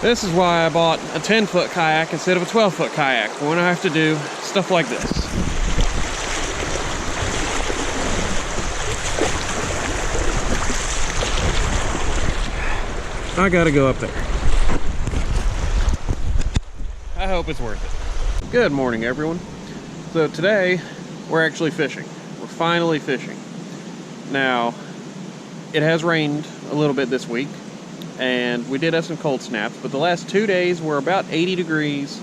This is why I bought a 10-foot kayak instead of a 12-foot kayak when I have to do stuff like this. I gotta go up there. I hope it's worth it. Good morning, everyone. So today, we're actually fishing. We're finally fishing. Now, it has rained a little bit this week, and we did have some cold snaps, but the last 2 days were about 80 degrees.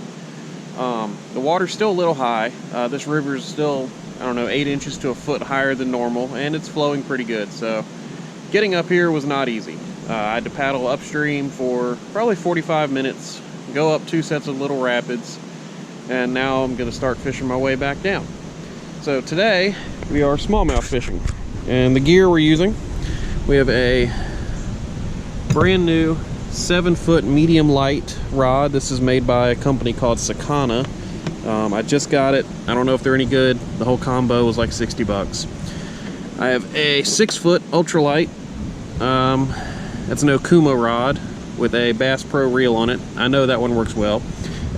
The water's still a little high. This river is still, I don't know, 8 inches to a foot higher than normal, and it's flowing pretty good. So getting up here was not easy. I had to paddle upstream for probably 45 minutes, go up 2 sets of little rapids, and now I'm gonna start fishing my way back down. So today we are smallmouth fishing, and the gear we're using, we have a brand new 7-foot medium light rod. This is made by a company called Sakana. I just got it. I don't know if they're any good. The whole combo was like 60 bucks. I have a 6-foot ultralight. That's an Okuma rod with a Bass Pro reel on it. I know that one works well.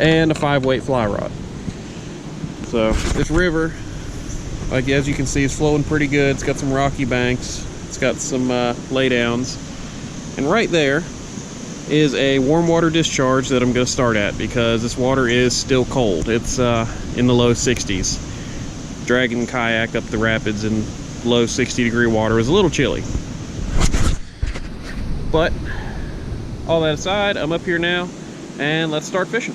And a 5-weight fly rod. So this river, like as you can see, is flowing pretty good. It's got some rocky banks. It's got some laydowns. And right there is a warm water discharge that I'm going to start at because this water is still cold. It's in the low 60s. Dragging kayak up the rapids in low 60-degree water is a little chilly. But all that aside, I'm up here now, and let's start fishing.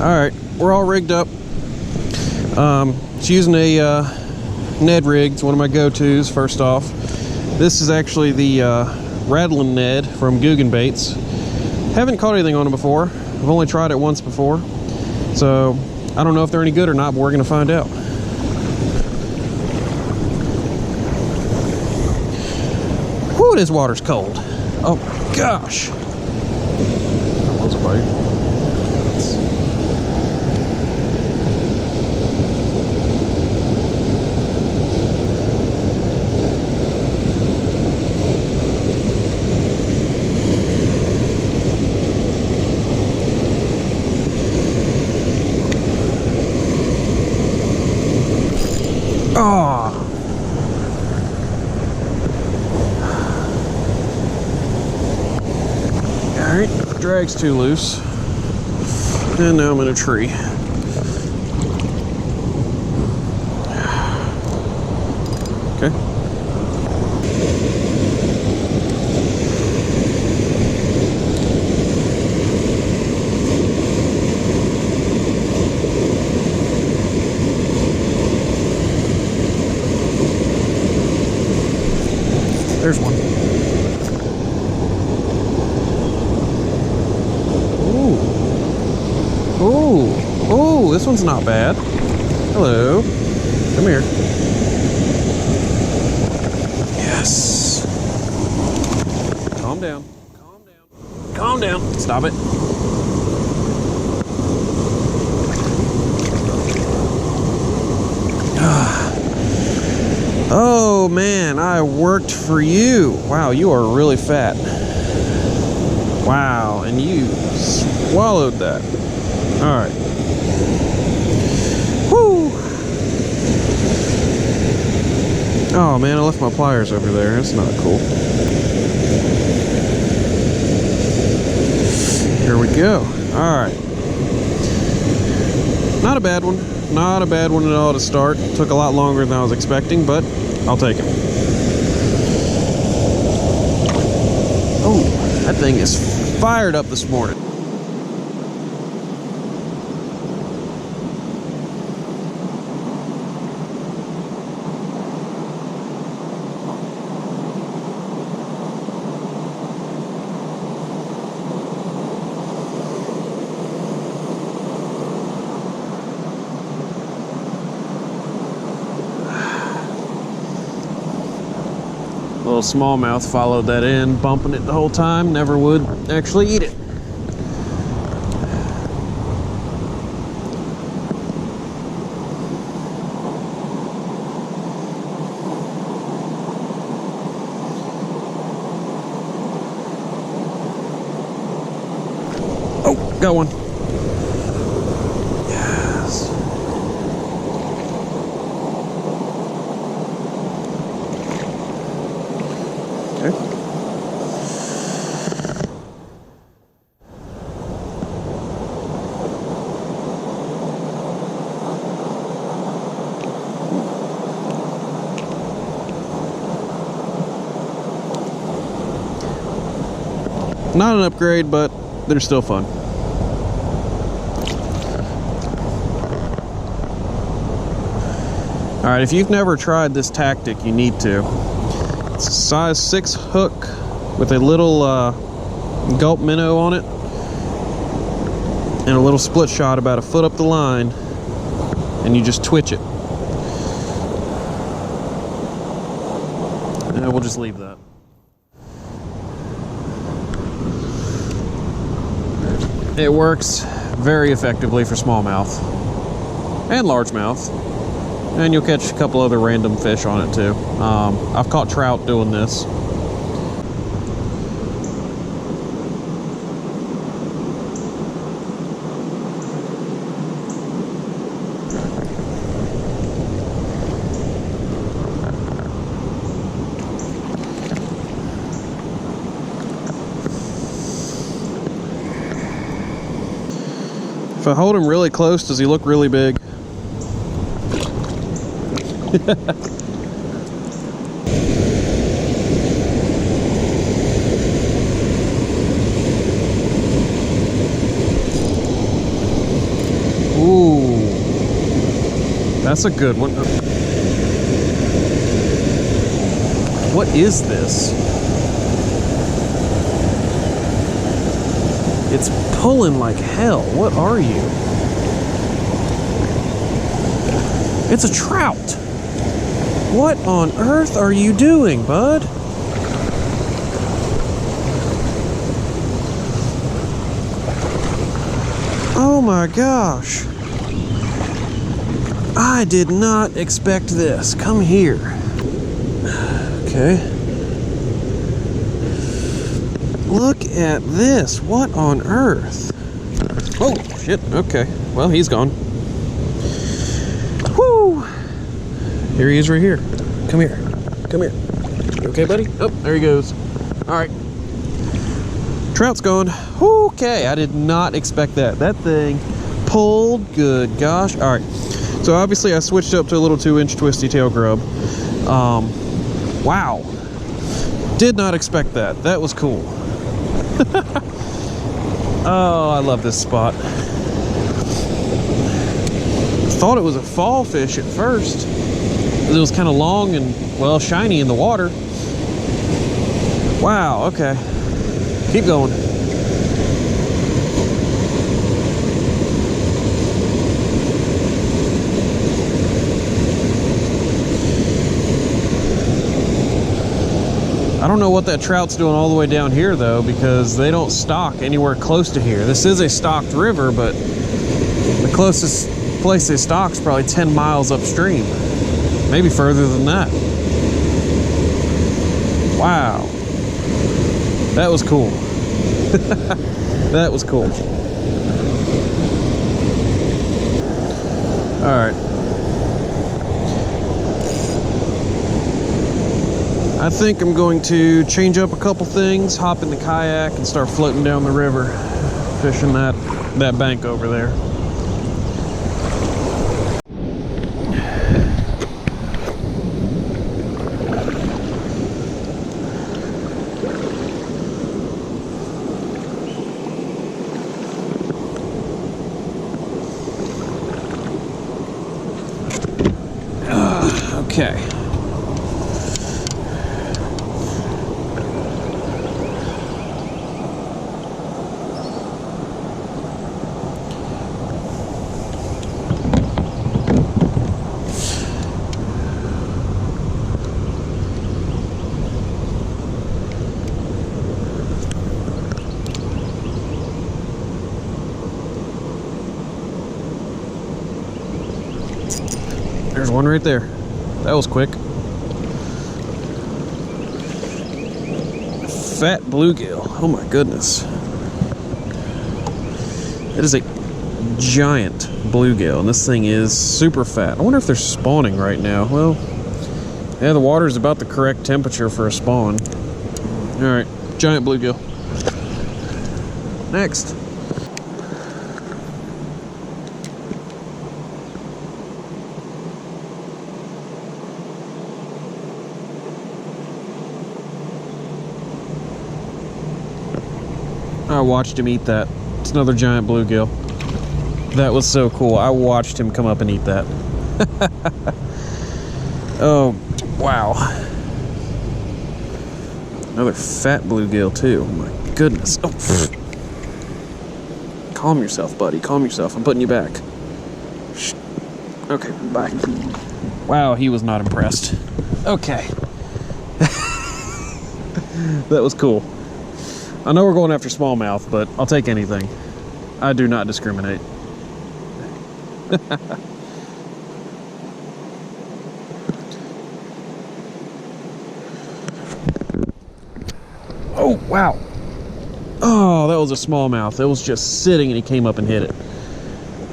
All right, we're all rigged up. Just using a Ned rig. It's one of my go-tos. First off, this is actually the rattling Ned from Guggen Baits. Haven't caught anything on them before. I've only tried it once before, so I don't know if they're any good or not, but we're gonna find out. Whew, this water's cold. Oh gosh. That was a bite. Alright, drag's too loose. And now I'm in a tree. Okay. There's one. Ooh, this one's not bad. Hello. Come here. Yes. Calm down. Calm down. Calm down. Stop it. Oh man, I worked for you. Wow, you are really fat. Wow, and you swallowed that. All right. Woo! Oh man, I left my pliers over there. That's not cool. Here we go. All right. Not a bad one. Not a bad one at all to start. Took a lot longer than I was expecting, but I'll take it. Oh, that thing is fired up this morning. Little smallmouth followed that in, bumping it the whole time. Never would actually eat it. Got one. Yes. Okay. Not an upgrade, but they're still fun. All right, if you've never tried this tactic, you need to. It's a size 6 hook with a little gulp minnow on it and a little split shot about a foot up the line, and you just twitch it. And we'll just leave that. It works very effectively for smallmouth and largemouth, and you'll catch a couple other random fish on it too. I've caught trout doing this. If I hold him really close, does he look really big? Ooh, that's a good one. What is this? It's pulling like hell. What are you? It's a trout. What on earth are you doing, bud? Oh my gosh. I did not expect this. Come here. Okay. Look at this. What on earth? Oh, shit. Okay. Well, he's gone. Whoo! Here he is right here. Come here. Come here. You okay, buddy? Oh, there he goes. All right. Trout's gone. Okay. I did not expect that. That thing pulled. Good gosh. All right. So obviously I switched up to a little 2-inch twisty tail grub. Wow. Did not expect that. That was cool. Oh, I love this spot. Thought it was a fall fish at first. It was kind of long and, well, shiny in the water. Wow, okay. Keep going. I don't know what that trout's doing all the way down here though, because they don't stock anywhere close to here. This is a stocked river, but the closest place they stock is probably 10 miles upstream. Maybe further than that. Wow. That was cool. That was cool. All right. I think I'm going to change up a couple things, hop in the kayak, and start floating down the river, fishing that bank over there. Okay. There's one right there. That was quick. Fat bluegill. Oh my goodness. It is a giant bluegill, and this thing is super fat. I wonder if they're spawning right now. Well, yeah, the water is about the correct temperature for a spawn. All right, giant bluegill. Next. I watched him eat that. It's another giant bluegill. That was so cool. I watched him come up and eat that. Oh, wow. Another fat bluegill too. Oh my goodness. Oh. Calm yourself, buddy. Calm yourself. I'm putting you back. Shh. Okay, bye. Wow, he was not impressed. Okay. That was cool. I know we're going after smallmouth, but I'll take anything. I do not discriminate. Oh, wow. Oh, that was a smallmouth. It was just sitting and he came up and hit it.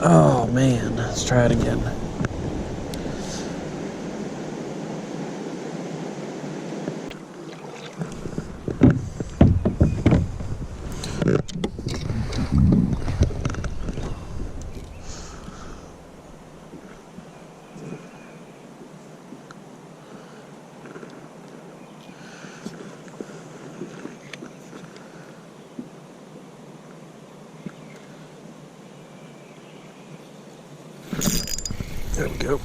Oh, man. Let's try it again. There we go.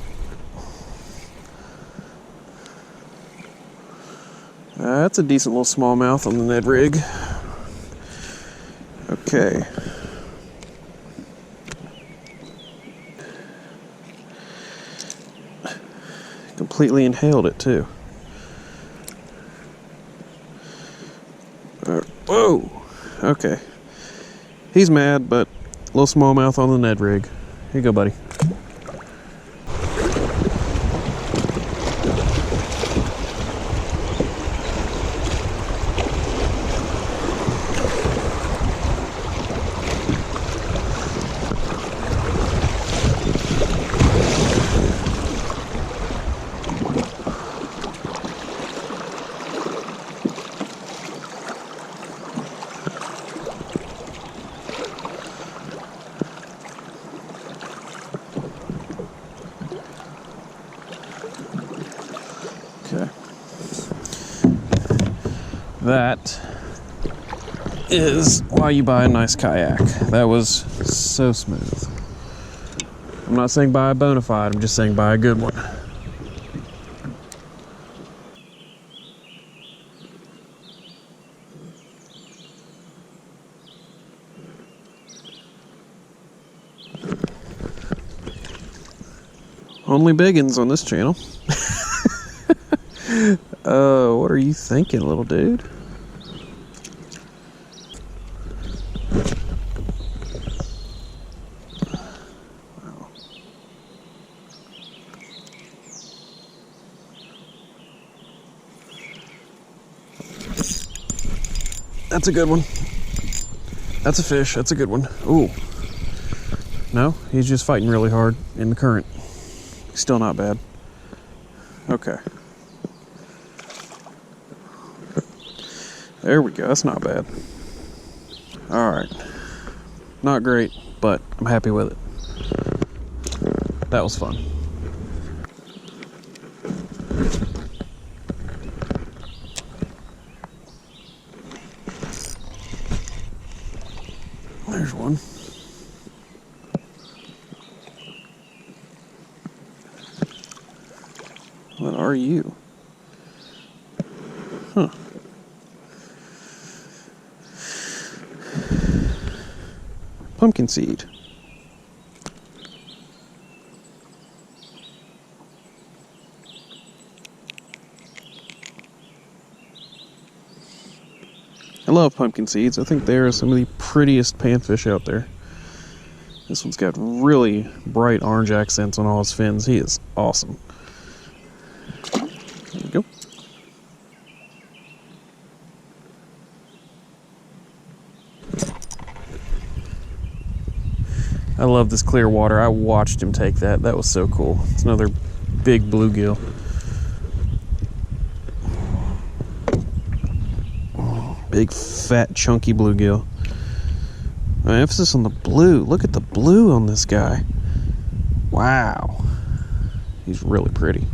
That's a decent little smallmouth on the Ned rig. Okay. Completely inhaled it too. Whoa! Okay. He's mad, but little smallmouth on the Ned rig. Here you go, buddy. Okay. That is why you buy a nice kayak. That was so smooth. I'm not saying buy a bona fide, I'm just saying buy a good one. Only biggins on this channel. What are you thinking, little dude? Wow. That's a good one. That's a fish. That's a good one. Ooh. No, he's just fighting really hard in the current. Still not bad. Okay. There we go. That's not bad. All right. Not great, but I'm happy with it. That was fun. There's one. What are you? Huh. Pumpkin seed. I love pumpkin seeds. I think they are some of the prettiest panfish out there. This one's got really bright orange accents on all his fins. He is awesome. There we go. I love this clear water. I watched him take that. That was so cool. It's another big bluegill. Big, fat, chunky bluegill. Emphasis on the blue. Look at the blue on this guy. Wow. He's really pretty.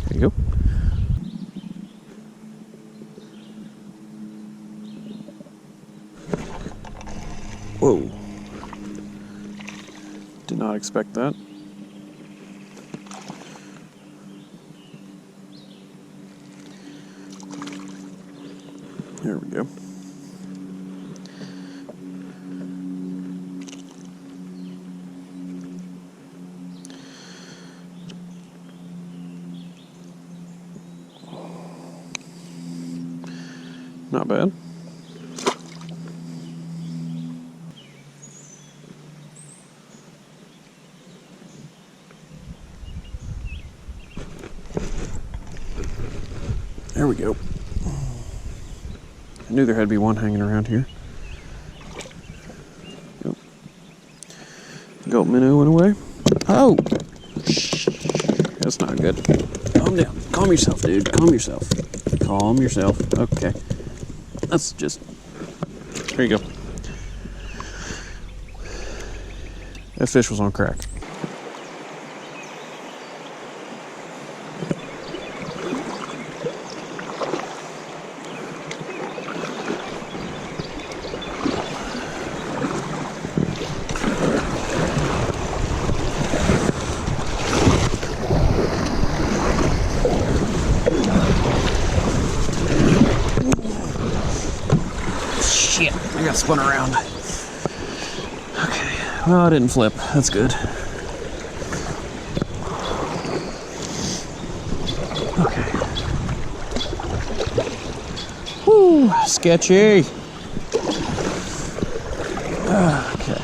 There you go. Whoa. Did not expect that. There we go. Not bad. There we go. I knew there had to be one hanging around here. Yep. Goat minnow went away. Oh! That's not good. Calm down. Calm yourself, dude. Calm yourself. Calm yourself. Okay. That's just... There you go. That fish was on crack. Shit, I got spun around. Okay, well, I didn't flip. That's good. Okay. Whew, sketchy. Okay.